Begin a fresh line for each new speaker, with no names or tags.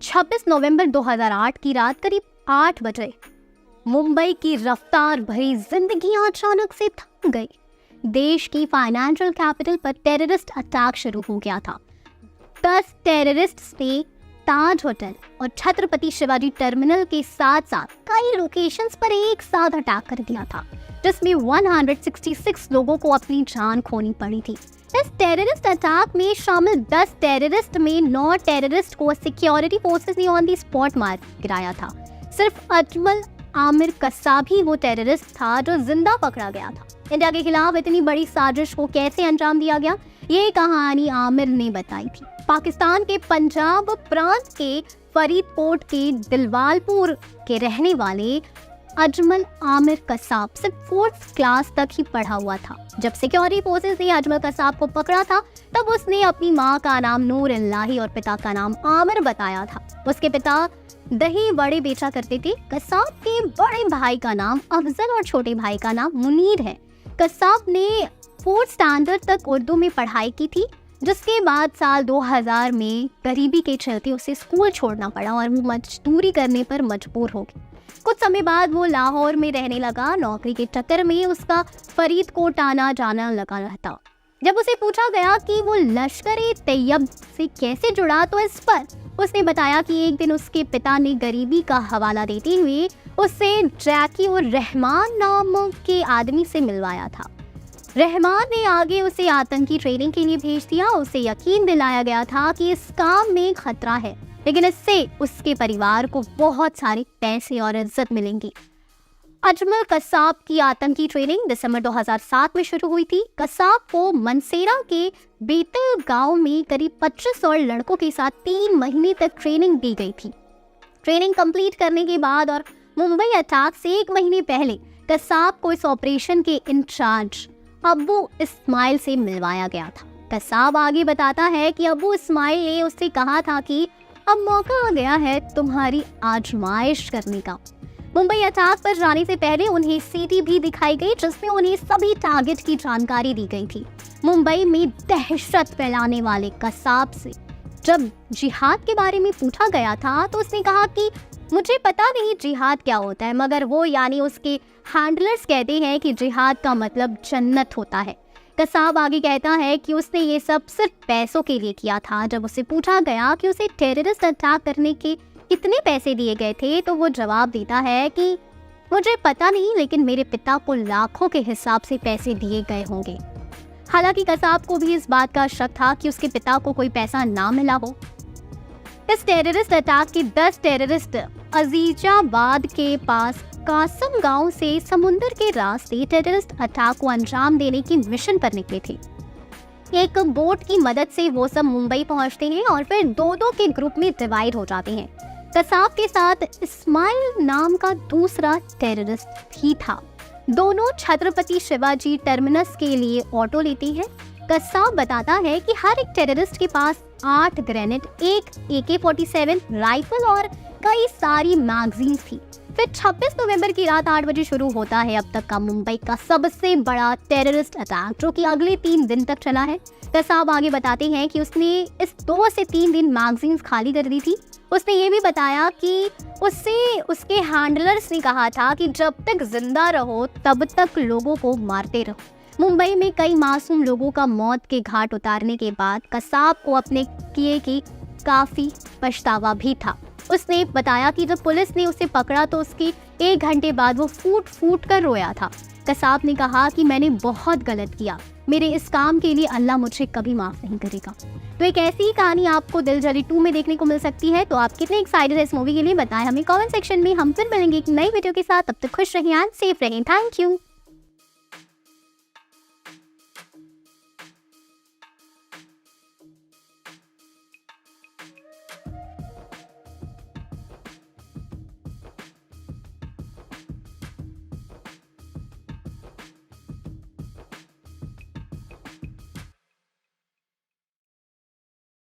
26 नवंबर 2008 की रात करीब 8 बजे मुंबई की रफ्तार भरी जिंदगी अचानक से थम गई। देश की फाइनेंशियल कैपिटल पर टेररिस्ट अटैक शुरू हो गया था। 10 टेररिस्ट्स ने ताज होटल और छत्रपति शिवाजी टर्मिनल के साथ साथ कई लोकेशंस पर एक साथ अटैक कर दिया था, जिसमें 166 लोगों को अपनी जान खोनी पड़ी थी। इस टेररिस्ट अटैक में शामिल 10 टेररिस्ट में 9 टेररिस्ट को सिक्योरिटी फोर्सेस ने ऑन द स्पॉट मार गिराया था। सिर्फ अजमल आमिर कसाब ही वो टेररिस्ट था जो जिंदा पकड़ा गया था। इंडिया के खिलाफ इतनी बड़ी साजिश को कैसे अंजाम दिया गया, ये कहानी आमिर ने बताई थी। पाकिस्तान के पंजाब प्रांत के फरीदकोट के दिलवालपुर के रहने वाले अजमल आमिर कसाब सिर्फ 4th क्लास तक ही पढ़ा हुआ था। जब सिक्योरिटी फोर्सेस ने अजमल कसाब को पकड़ा था, तब उसने अपनी माँ का नाम नूर इल्लाही और पिता का नाम आमिर बताया था। उसके पिता दही बड़े बेचा करते थे। कसाब के बड़े भाई का नाम अफजल और छोटे भाई का नाम मुनीर है। कसाब ने 4th स्टैंडर्ड तक उर्दू में पढ़ाई की थी, जिसके बाद साल 2000 में गरीबी के चलते उसे स्कूल छोड़ना पड़ा और वो मजदूरी करने पर मजबूर हो गई। कुछ समय बाद वो लाहौर में रहने लगा। नौकरी के चक्कर में उसका फरीदकोट आना जाना लगा रहता। जब उसे पूछा गया कि वो लश्कर-ए-तैयब से कैसे जुड़ा, तो इस पर उसने बताया कि एक दिन उसके पिता ने गरीबी का हवाला देते हुए उससे जैकी और रहमान नाम के आदमी से मिलवाया था। रहमान ने आगे उसे आतंकी ट्रेनिंग के लिए भेज दिया। उसे यकीन दिलाया गया था कि इस काम में खतरा है, लेकिन इससे उसके परिवार को बहुत सारे पैसे और इज्जत मिलेंगी। अजमल कसाब की आतंकी ट्रेनिंग दिसंबर 2007 में शुरू हुई थी। कसाब को मनसेरा के बेतल गांव में करीब 25 और लड़कों के साथ 3 महीने तक ट्रेनिंग दी गई थी। ट्रेनिंग कंप्लीट करने के बाद और मुंबई अटैक से 1 महीने पहले कसाब को इस ऑपरेशन के इंचार्ज अबू इस्माइल से मिलवाया गया था। कसाब आगे बताता है कि अबू इस्माइल ने उससे कहा था कि अब मौका आ गया है तुम्हारी आजमाइश करने का। मुंबई अटैक पर जाने से पहले उन्हें सीडी भी दिखाई गई, जिसमें उन्हें सभी टारगेट की जानकारी दी गई थी। मुंबई में दहशत फैलाने वाले कसाब से जब जिहाद के बारे में पूछा गया था, तो उसने कहा कि मुझे पता नहीं जिहाद क्या होता है, मगर वो यानी उसके हैंडलर्स कहते हैं कि जिहाद का मतलब जन्नत होता है। कसाब आगे कहता है कि उसने ये सब सिर्फ पैसों के लिए किया था। जब उससे पूछा गया कि उसे टेररिस्ट अटैक करने के कितने पैसे दिए गए थे, तो वो जवाब देता है कि मुझे पता नहीं, लेकिन मेरे पिता को लाखों के हिसाब से पैसे दिए गए होंगे। हालांकि कसाब को भी इस बात का शक था कि उसके पिता को कोई पैसा ना मिला हो। इस टेररिस्ट अटैक के 10 टेररिस्ट अजीजाबाद के पास कासम गांव से समुंदर के रास्ते टेररिस्ट अटैक को अंजाम देने की मिशन पर निकले थे। एक बोट की मदद से वो सब मुंबई पहुंचते हैं और फिर 2-2 के ग्रुप में डिवाइड हो जाते हैं। कसाब के साथ इस्माइल नाम का दूसरा टेररिस्ट भी था। दोनों छत्रपति शिवाजी टर्मिनस के लिए ऑटो लेते हैं। कसाब बताता है कि हर एक टेररिस्ट के पास 8 ग्रेनेड, एक AK-47 राइफल और कई सारी मैगजीन्स थी। फिर 26 नवंबर की रात 8 बजे शुरू होता है अब तक का मुंबई का सबसे बड़ा टेररिस्ट अटैक, जो कि अगले 3 दिन तक चला है। कसाब आगे बताते हैं कि उसने इस 2 से 3 दिन मैगजीन्स खाली कर दी थी। उसने ये भी बताया कि उससे उसके हैंडलर्स ने कहा था कि जब तक जिंदा रहो तब तक लोगों को मारते रहो। मुंबई में कई मासूम लोगों का मौत के घाट उतारने के बाद कसाब को अपने किए की काफी पछतावा भी था। उसने बताया कि जब पुलिस ने उसे पकड़ा तो उसके 1 घंटे बाद वो फूट फूट कर रोया था। कसाब ने कहा कि मैंने बहुत गलत किया, मेरे इस काम के लिए अल्लाह मुझे कभी माफ नहीं करेगा। तो एक ऐसी ही कहानी आपको दिल जली 2 में देखने को मिल सकती है। तो आप कितने एक्साइटेड है इस मूवी के लिए, बताएं हमें कमेंट सेक्शन में। हम फिर मिलेंगे एक नई वीडियो के साथ। तब तक खुश रहें एंड सेफ रहें। Thank you.